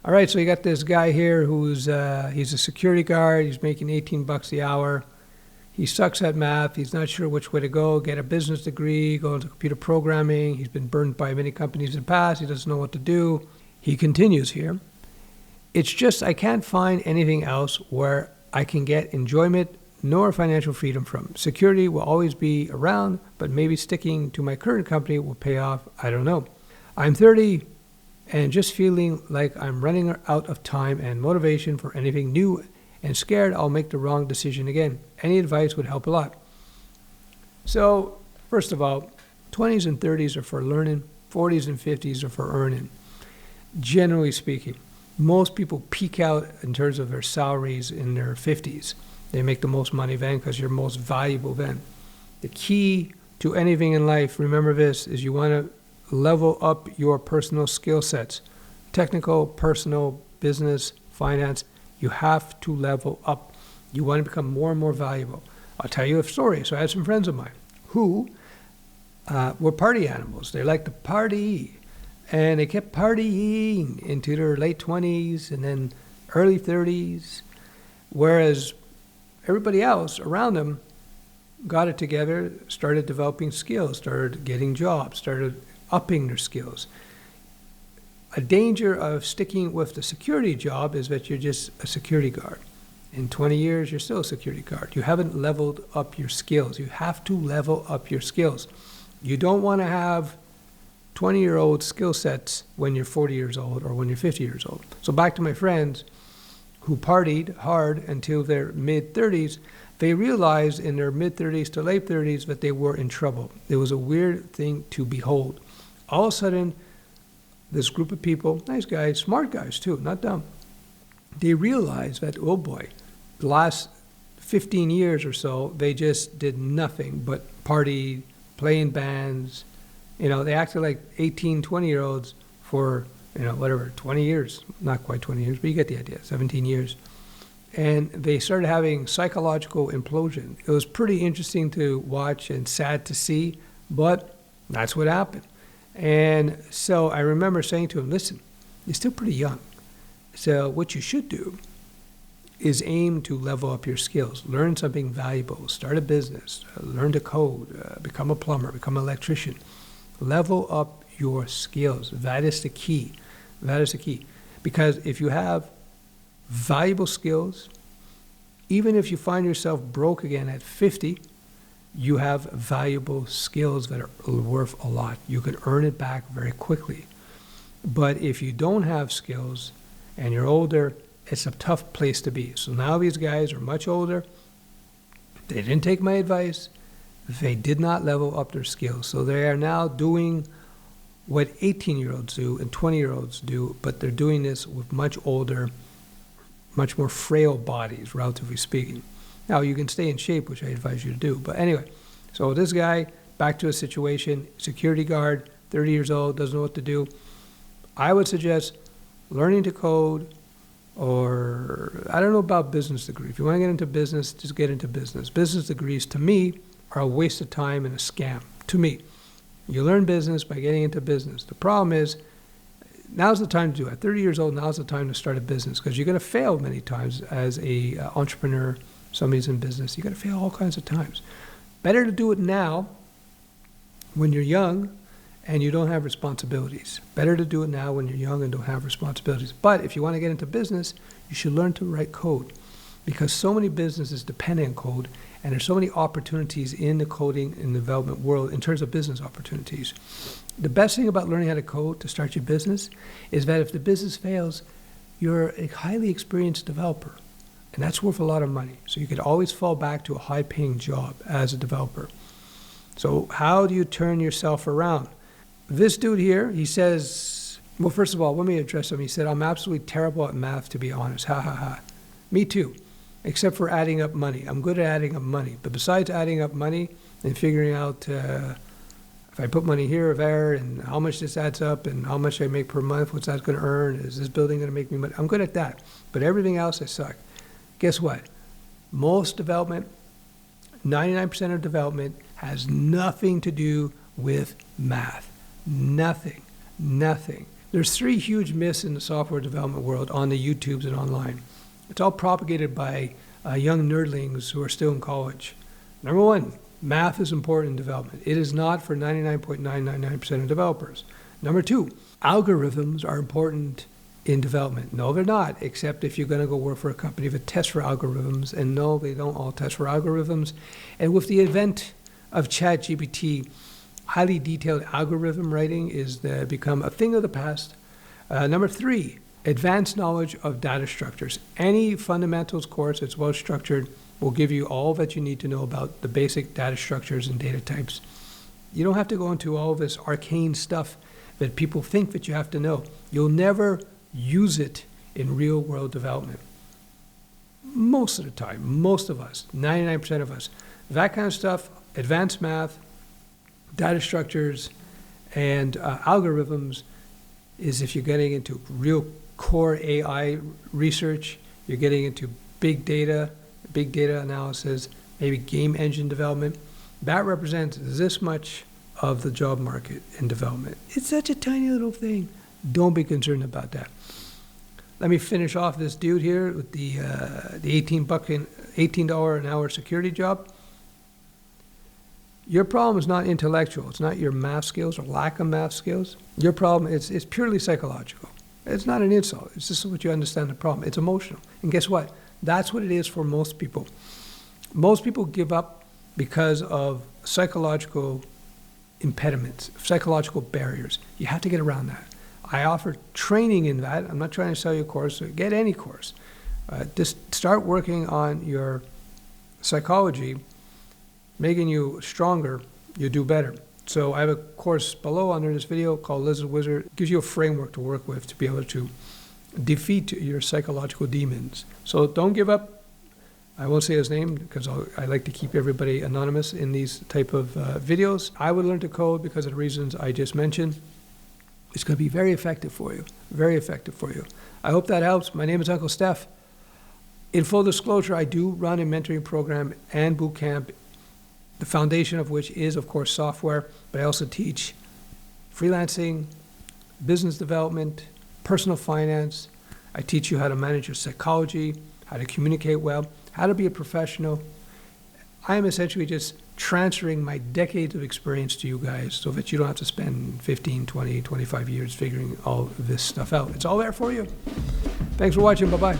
All right, so you got this guy here who's he's a security guard. He's making $18 the hour. He sucks at math. He's not sure which way to go. Get a business degree, go into computer programming. He's been burned by many companies in the past. He doesn't know what to do. He continues here. It's just I can't find anything else where I can get enjoyment nor financial freedom from. Security will always be around, but maybe sticking to my current company will pay off. I don't know. I'm 30 and just feeling like I'm running out of time and motivation for anything new and scared I'll make the wrong decision again. Any advice would help a lot. So, first of all, 20s and 30s are for learning, 40s and 50s are for earning. Generally speaking, most people peak out in terms of their salaries in their 50s. They make the most money then because you're most valuable then. The key to anything in life, remember this, is you want to level up your personal skill sets. Technical, personal, business, finance. You have to level up. You want to become more and more valuable. I'll tell you a story. So I had some friends of mine who were party animals. They liked to party. And they kept partying into their late 20s and then early 30s. Whereas everybody else around them got it together, started developing skills, started getting jobs, started upping their skills. A danger of sticking with the security job is that you're just a security guard. In 20 years, you're still a security guard. You haven't leveled up your skills. You have to level up your skills. You don't want to have 20-year-old skill sets when you're 40 years old or when you're 50 years old. So back to my friends who partied hard until their mid-30s, they realized in their mid-30s to late 30s that they were in trouble. It was a weird thing to behold. All of a sudden, this group of people, nice guys, smart guys too, not dumb, they realized that, oh boy, the last 15 years or so, they just did nothing but party, play in bands. You know, they acted like 18, 20-year-olds for, 20 years. Not quite 20 years, but you get the idea, 17 years. And they started having psychological implosion. It was pretty interesting to watch and sad to see, but that's what happened. And so I remember saying to him, listen, you're still pretty young. So what you should do is aim to level up your skills. Learn something valuable. Start a business. Learn to code. Become a plumber. Become an electrician. Level up your skills. That is the key. That is the key. Because if you have valuable skills, even if you find yourself broke again at 50, you have valuable skills that are worth a lot. You can earn it back very quickly. But if you don't have skills and you're older, it's a tough place to be. So now these guys are much older. They didn't take my advice. They did not level up their skills. So they are now doing what 18-year-olds do and 20-year-olds do, but they're doing this with much older, much more frail bodies, relatively speaking. Now, you can stay in shape, which I advise you to do. But anyway, so this guy, back to a situation, security guard, 30 years old, doesn't know what to do. I would suggest learning to code, or I don't know about business degree. If you want to get into business, just get into business. Business degrees, to me, are a waste of time and a scam. To me, you learn business by getting into business. The problem is, now's the time to do it. At 30 years old, now's the time to start a business because you're going to fail many times as a entrepreneur. Somebody's in business. You're going to fail all kinds of times. Better to do it now when you're young and you don't have responsibilities. Better to do it now when you're young and don't have responsibilities. But if you want to get into business, you should learn to write code because so many businesses depend on code and there's so many opportunities in the coding and development world in terms of business opportunities. The best thing about learning how to code to start your business is that if the business fails, you're a highly experienced developer. And that's worth a lot of money. So you could always fall back to a high-paying job as a developer. So how do you turn yourself around? This dude here, he says, well, first of all, let me address him. He said, I'm absolutely terrible at math, to be honest. Ha, ha, ha. Me too, except for adding up money. I'm good at adding up money. But besides adding up money and figuring out if I put money here or there and how much this adds up and how much I make per month, what's that going to earn? Is this building going to make me money? I'm good at that. But everything else, I suck. Guess what? Most development, 99% of development has nothing to do with math. Nothing. There's three huge myths in the software development world on the YouTubes and online. It's all propagated by young nerdlings who are still in college. Number one, math is important in development. It is not for 99.999% of developers. Number two, algorithms are important in development. No, they're not, except if you're going to go work for a company that tests for algorithms. And no, they don't all test for algorithms. And with the advent of ChatGPT, highly detailed algorithm writing is become a thing of the past. Number three, advanced knowledge of data structures. Any fundamentals course that's well structured will give you all that you need to know about the basic data structures and data types. You don't have to go into all this arcane stuff that people think that you have to know. You'll never use it in real world development. Most of the time, most of us, 99% of us, that kind of stuff, advanced math, data structures, and algorithms is if you're getting into real core AI research, you're getting into big data analysis, maybe game engine development. That represents this much of the job market in development. It's such a tiny little thing. Don't be concerned about that. Let me finish off this dude here with the $18 an hour security job. Your problem is not intellectual. It's not your math skills or lack of math skills. Your problem is purely psychological. It's not an insult. It's just what you understand the problem. It's emotional. And guess what? That's what it is for most people. Most people give up because of psychological impediments, psychological barriers. You have to get around that. I offer training in that. I'm not trying to sell you a course. Get any course. Just start working on your psychology, making you stronger. You do better. So I have a course below under this video called Lizard Wizard. It gives you a framework to work with to be able to defeat your psychological demons. So don't give up. I won't say his name because I like to keep everybody anonymous in these type of videos. I would learn to code because of the reasons I just mentioned. It's going to be very effective for you. Very effective for you. I hope that helps. My name is Uncle Steph. In full disclosure, I do run a mentoring program and boot camp, the foundation of which is, of course, software, but I also teach freelancing, business development, personal finance. I teach you how to manage your psychology, how to communicate well, how to be a professional. I am essentially just transferring my decades of experience to you guys so that you don't have to spend 15, 20, 25 years figuring all this stuff out. It's all there for you. Thanks for watching. Bye-bye.